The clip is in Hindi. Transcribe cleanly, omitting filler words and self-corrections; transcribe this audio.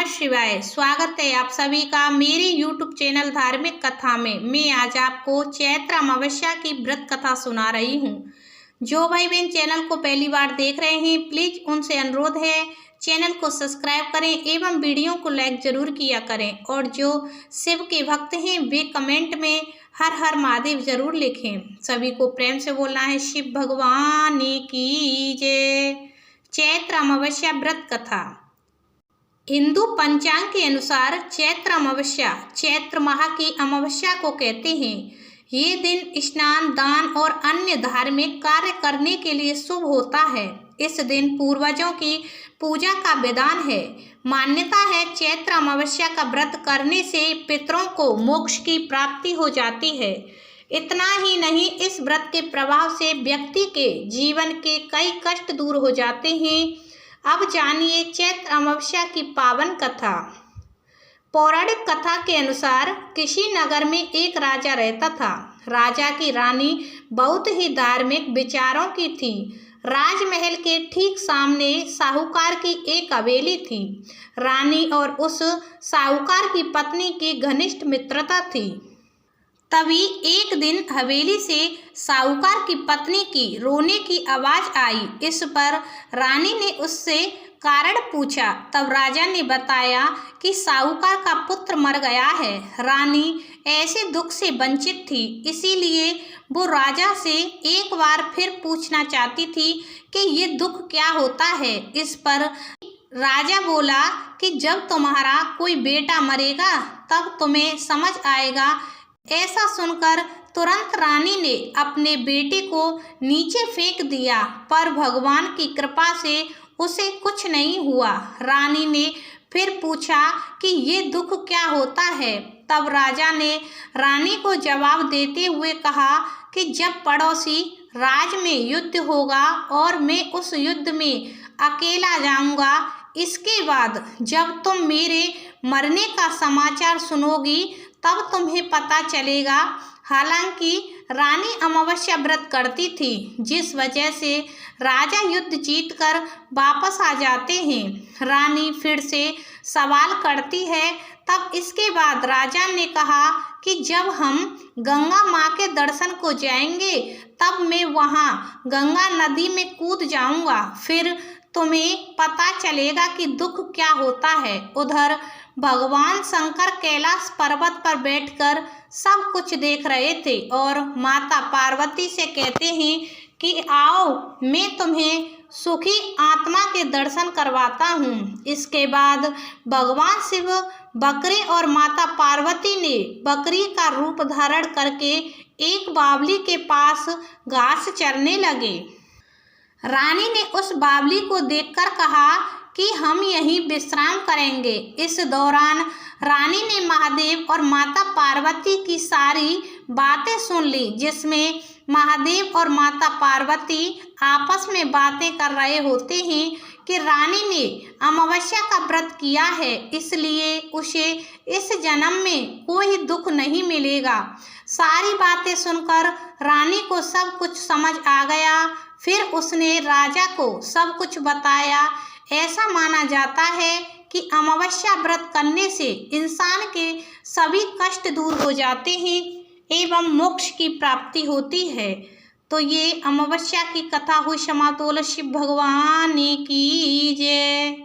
नमः शिवाय। स्वागत है आप सभी का मेरे YouTube चैनल धार्मिक कथा में। मैं आज आपको चैत्र अमावस्या की व्रत कथा सुना रही हूँ। जो भाई बहन चैनल को पहली बार देख रहे हैं, प्लीज उनसे अनुरोध है चैनल को सब्सक्राइब करें एवं वीडियो को लाइक जरूर किया करें। और जो शिव के भक्त हैं वे कमेंट में हर हर महादेव जरूर लिखें। सभी को प्रेम से बोलना है शिव भगवान की जय। चैत्र अमावस्या व्रत कथा। हिंदू पंचांग के अनुसार चैत्र अमावस्या चैत्र माह की अमावस्या को कहते हैं। ये दिन स्नान, दान और अन्य धार्मिक कार्य करने के लिए शुभ होता है। इस दिन पूर्वजों की पूजा का विधान है। मान्यता है चैत्र अमावस्या का व्रत करने से पितरों को मोक्ष की प्राप्ति हो जाती है। इतना ही नहीं, इस व्रत के प्रभाव से व्यक्ति के जीवन के कई कष्ट दूर हो जाते हैं। अब जानिए चैत्र अमावस्या की पावन कथा। पौराणिक कथा के अनुसार किसी नगर में एक राजा रहता था। राजा की रानी बहुत ही धार्मिक विचारों की थी। राजमहल के ठीक सामने साहूकार की एक हवेली थी। रानी और उस साहूकार की पत्नी की घनिष्ठ मित्रता थी। तभी एक दिन हवेली से साहूकार की पत्नी की रोने की आवाज आई। इस पर रानी ने उससे कारण पूछा। तब राजा ने बताया कि साहूकार का पुत्र मर गया है। रानी ऐसे दुख से वंचित थी, इसीलिए वो राजा से एक बार फिर पूछना चाहती थी कि ये दुख क्या होता है। इस पर राजा बोला कि जब तुम्हारा कोई बेटा मरेगा तब तुम्हें समझ आएगा। ऐसा सुनकर तुरंत रानी ने अपने बेटे को नीचे फेंक दिया, पर भगवान की कृपा से उसे कुछ नहीं हुआ। रानी ने फिर पूछा कि ये दुख क्या होता है। तब राजा ने रानी को जवाब देते हुए कहा कि जब पड़ोसी राज में युद्ध होगा और मैं उस युद्ध में अकेला जाऊंगा, इसके बाद जब तुम मेरे मरने का समाचार सुनोगी तब तुम्हें पता चलेगा। हालांकि रानी अमावस्या व्रत करती थी, जिस वजह से राजा युद्ध जीतकर वापस आ जाते हैं। रानी फिर से सवाल करती है। तब इसके बाद राजा ने कहा कि जब हम गंगा माँ के दर्शन को जाएंगे तब मैं वहाँ गंगा नदी में कूद जाऊंगा, फिर तुम्हें पता चलेगा कि दुख क्या होता है। उधर भगवान शंकर कैलाश पर्वत पर बैठकर सब कुछ देख रहे थे और माता पार्वती से कहते हैं कि आओ मैं तुम्हें सुखी आत्मा के दर्शन करवाता हूँ। इसके बाद भगवान शिव बकरी और माता पार्वती ने बकरी का रूप धारण करके एक बावली के पास घास चरने लगे। रानी ने उस बावली को देखकर कहा कि हम यहीं विश्राम करेंगे। इस दौरान रानी ने महादेव और माता पार्वती की सारी बातें सुन ली, जिसमें महादेव और माता पार्वती आपस में बातें कर रहे होते हैं कि रानी ने अमावस्या का व्रत किया है, इसलिए उसे इस जन्म में कोई दुख नहीं मिलेगा। सारी बातें सुनकर रानी को सब कुछ समझ आ गया। फिर उसने राजा को सब कुछ बताया। ऐसा माना जाता है कि अमावस्या व्रत करने से इंसान के सभी कष्ट दूर हो जाते हैं एवं मोक्ष की प्राप्ति होती है। तो ये अमावस्या की कथा हुई समाप्त। शिव भगवान की जय।